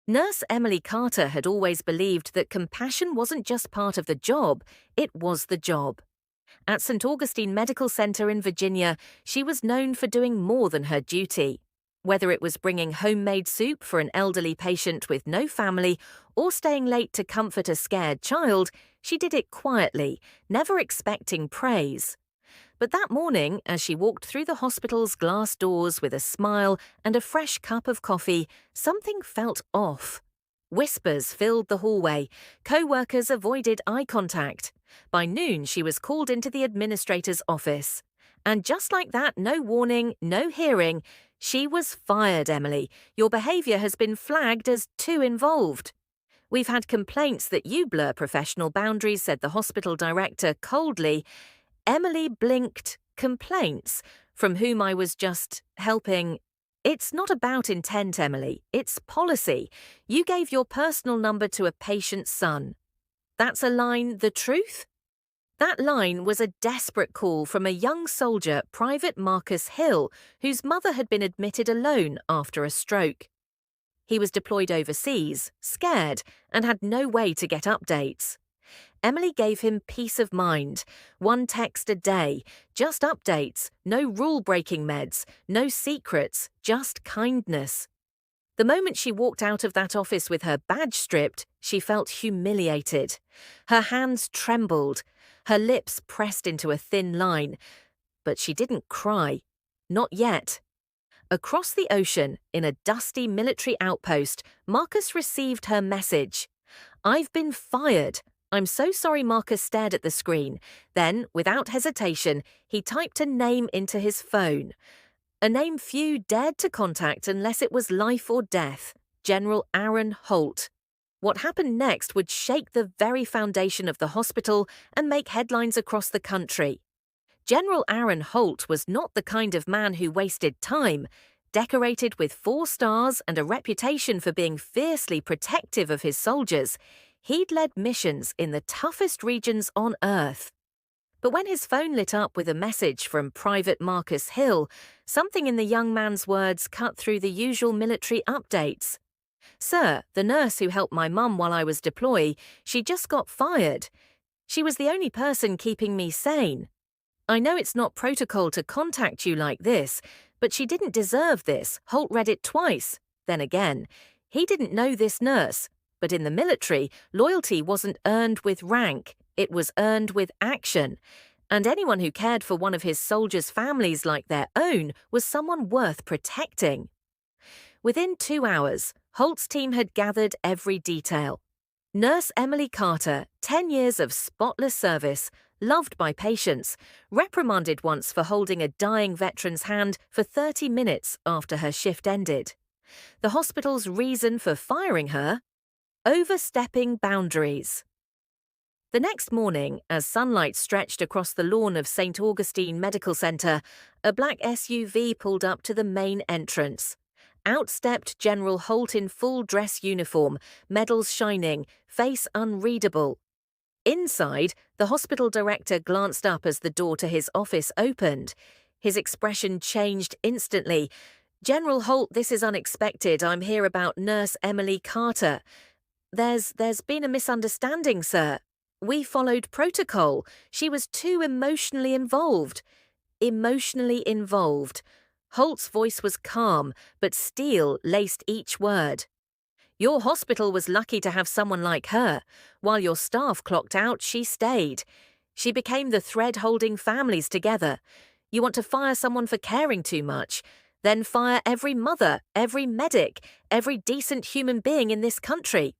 Nurse Emily Carter had always believed that compassion wasn't just part of the job, it was the job. At St. Augustine Medical Center in Virginia, she was known for doing more than her duty. Whether it was bringing homemade soup for an elderly patient with no family or staying late to comfort a scared child, she did it quietly, never expecting praise. But that morning, as she walked through the hospital's glass doors with a smile and a fresh cup of coffee, something felt off. Whispers filled the hallway. Co-workers avoided eye contact. By noon, she was called into the administrator's office. And just like that, no warning, no hearing, she was fired, Emily. Your behavior has been flagged as too involved. We've had complaints that you blur professional boundaries, said the hospital director coldly. Emily blinked. Complaints? From whom I was just helping. It's not about intent, Emily. It's policy. You gave your personal number to a patient's son. That's a line, the truth? That line was a desperate call from a young soldier, Private Marcus Hill, whose mother had been admitted alone after a stroke. He was deployed overseas, scared, and had no way to get updates. Emily gave him peace of mind. One text a day, just updates, no rule-breaking meds, no secrets, just kindness. The moment she walked out of that office with her badge stripped, she felt humiliated. Her hands trembled, her lips pressed into a thin line. But she didn't cry. Not yet. Across the ocean, in a dusty military outpost, Marcus received her message. "I've been fired. I'm so sorry." Marcus stared at the screen. Then, without hesitation, he typed a name into his phone. A name few dared to contact unless it was life or death. General Aaron Holt. What happened next would shake the very foundation of the hospital and make headlines across the country. General Aaron Holt was not the kind of man who wasted time. Decorated with 4 stars and a reputation for being fiercely protective of his soldiers, he'd led missions in the toughest regions on Earth. But when his phone lit up with a message from Private Marcus Hill, something in the young man's words cut through the usual military updates. "Sir, the nurse who helped my mum while I was deployed, she just got fired. She was the only person keeping me sane. I know it's not protocol to contact you like this, but she didn't deserve this." Holt read it twice, then again. He didn't know this nurse, but in the military, loyalty wasn't earned with rank, it was earned with action. And anyone who cared for one of his soldiers' families like their own was someone worth protecting. Within 2 hours, Holt's team had gathered every detail. Nurse Emily Carter, 10 years of spotless service, loved by patients, reprimanded once for holding a dying veteran's hand for 30 minutes after her shift ended. The hospital's reason for firing her? Overstepping boundaries. The next morning, as sunlight stretched across the lawn of St. Augustine Medical Center, a black SUV pulled up to the main entrance. Out stepped General Holt in full dress uniform, medals shining, face unreadable. Inside, the hospital director glanced up as the door to his office opened. His expression changed instantly. "General Holt, this is unexpected. I'm here about Nurse Emily Carter. There's been a misunderstanding, sir. We followed protocol. She was too emotionally involved." Emotionally involved. Holt's voice was calm, but steel laced each word. "Your hospital was lucky to have someone like her. While your staff clocked out, she stayed. She became the thread holding families together. You want to fire someone for caring too much? Then fire every mother, every medic, every decent human being in this country."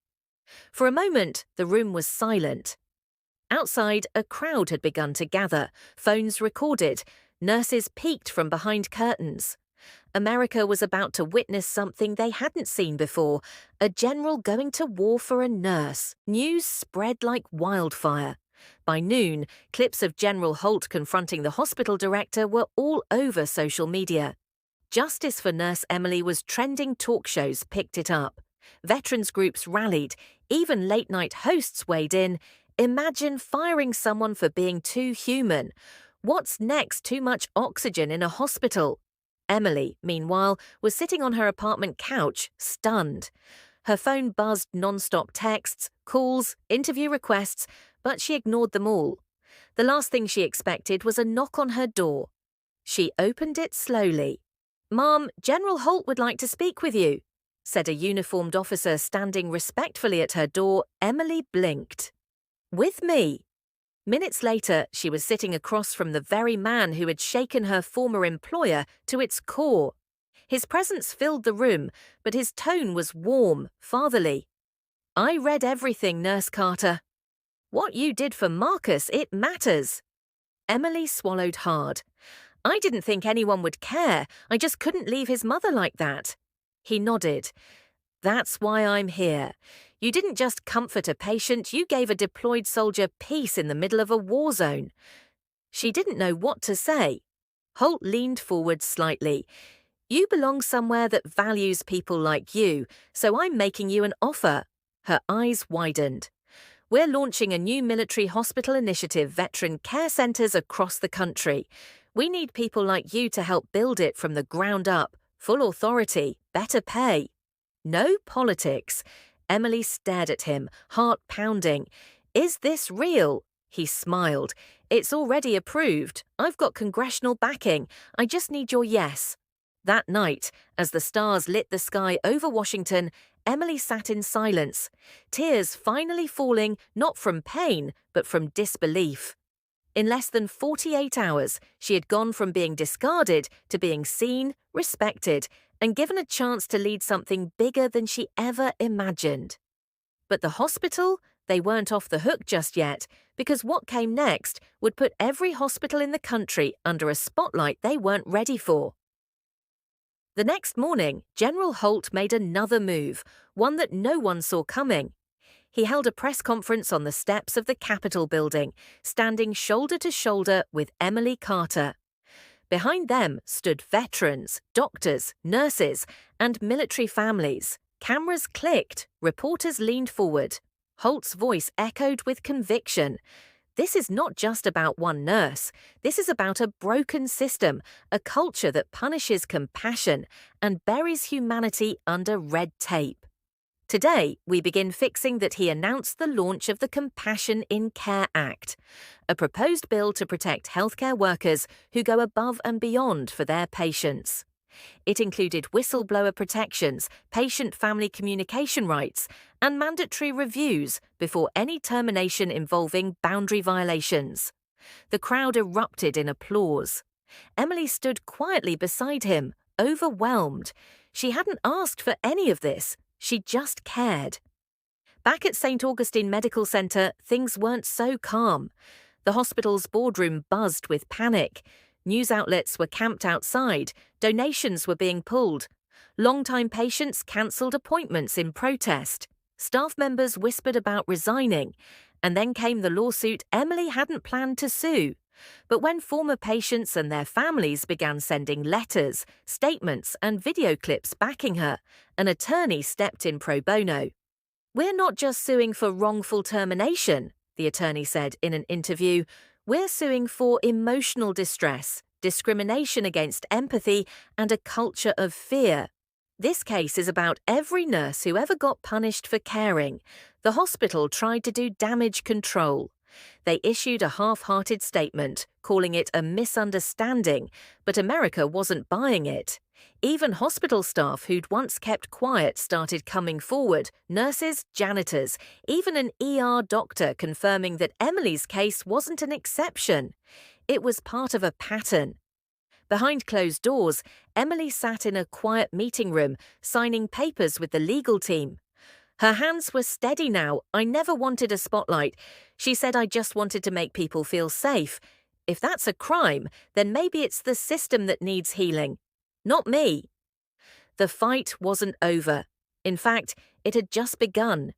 For a moment, the room was silent. Outside, a crowd had begun to gather, phones recorded, nurses peeked from behind curtains. America was about to witness something they hadn't seen before, a general going to war for a nurse. News spread like wildfire. By noon, clips of General Holt confronting the hospital director were all over social media. Justice for Nurse Emily was trending. Talk shows picked it up. Veterans groups rallied, even late-night hosts weighed in. Imagine firing someone for being too human. What's next? Too much oxygen in a hospital? Emily, meanwhile, was sitting on her apartment couch, stunned. Her phone buzzed non-stop texts, calls, interview requests, but she ignored them all. The last thing she expected was a knock on her door. She opened it slowly. "Ma'am, General Holt would like to speak with you," said a uniformed officer standing respectfully at her door. Emily blinked. "With me?" Minutes later, she was sitting across from the very man who had shaken her former employer to its core. His presence filled the room, but his tone was warm, fatherly. "I read everything, Nurse Carter. What you did for Marcus, it matters." Emily swallowed hard. "I didn't think anyone would care. I just couldn't leave his mother like that." He nodded. "That's why I'm here. You didn't just comfort a patient, you gave a deployed soldier peace in the middle of a war zone." She didn't know what to say. Holt leaned forward slightly. "You belong somewhere that values people like you, so I'm making you an offer." Her eyes widened. "We're launching a new military hospital initiative, veteran care centers across the country. We need people like you to help build it from the ground up. Full authority, better pay." "No politics." Emily stared at him, heart pounding. "Is this real?" He smiled. "It's already approved. I've got congressional backing. I just need your yes." That night, as the stars lit the sky over Washington, Emily sat in silence, tears finally falling not from pain, but from disbelief. In less than 48 hours, she had gone from being discarded to being seen, respected, and given a chance to lead something bigger than she ever imagined. But the hospital? They weren't off the hook just yet, because what came next would put every hospital in the country under a spotlight they weren't ready for. The next morning, General Holt made another move, one that no one saw coming. He held a press conference on the steps of the Capitol building, standing shoulder to shoulder with Emily Carter. Behind them stood veterans, doctors, nurses, and military families. Cameras clicked, reporters leaned forward. Holt's voice echoed with conviction. "This is not just about one nurse. This is about a broken system, a culture that punishes compassion and buries humanity under red tape." Today, we begin fixing that he announced the launch of the Compassion in Care Act, a proposed bill to protect healthcare workers who go above and beyond for their patients. It included whistleblower protections, patient-family communication rights, and mandatory reviews before any termination involving boundary violations. The crowd erupted in applause. Emily stood quietly beside him, overwhelmed. She hadn't asked for any of this. She just cared. Back at St. Augustine Medical Center, things weren't so calm. The hospital's boardroom buzzed with panic. News outlets were camped outside, donations were being pulled. Long-time patients cancelled appointments in protest. Staff members whispered about resigning. And then came the lawsuit Emily hadn't planned to sue. But when former patients and their families began sending letters, statements, and video clips backing her, an attorney stepped in pro bono. "We're not just suing for wrongful termination," the attorney said in an interview. "We're suing for emotional distress, discrimination against empathy, and a culture of fear. This case is about every nurse who ever got punished for caring. The hospital tried to do damage control. They issued a half-hearted statement, calling it a misunderstanding, but America wasn't buying it. Even hospital staff who'd once kept quiet started coming forward, nurses, janitors, even an ER doctor confirming that Emily's case wasn't an exception. It was part of a pattern. Behind closed doors, Emily sat in a quiet meeting room, signing papers with the legal team. Her hands were steady now. "I never wanted a spotlight." She said, "I just wanted to make people feel safe. If that's a crime, then maybe it's the system that needs healing. Not me." The fight wasn't over. In fact, it had just begun.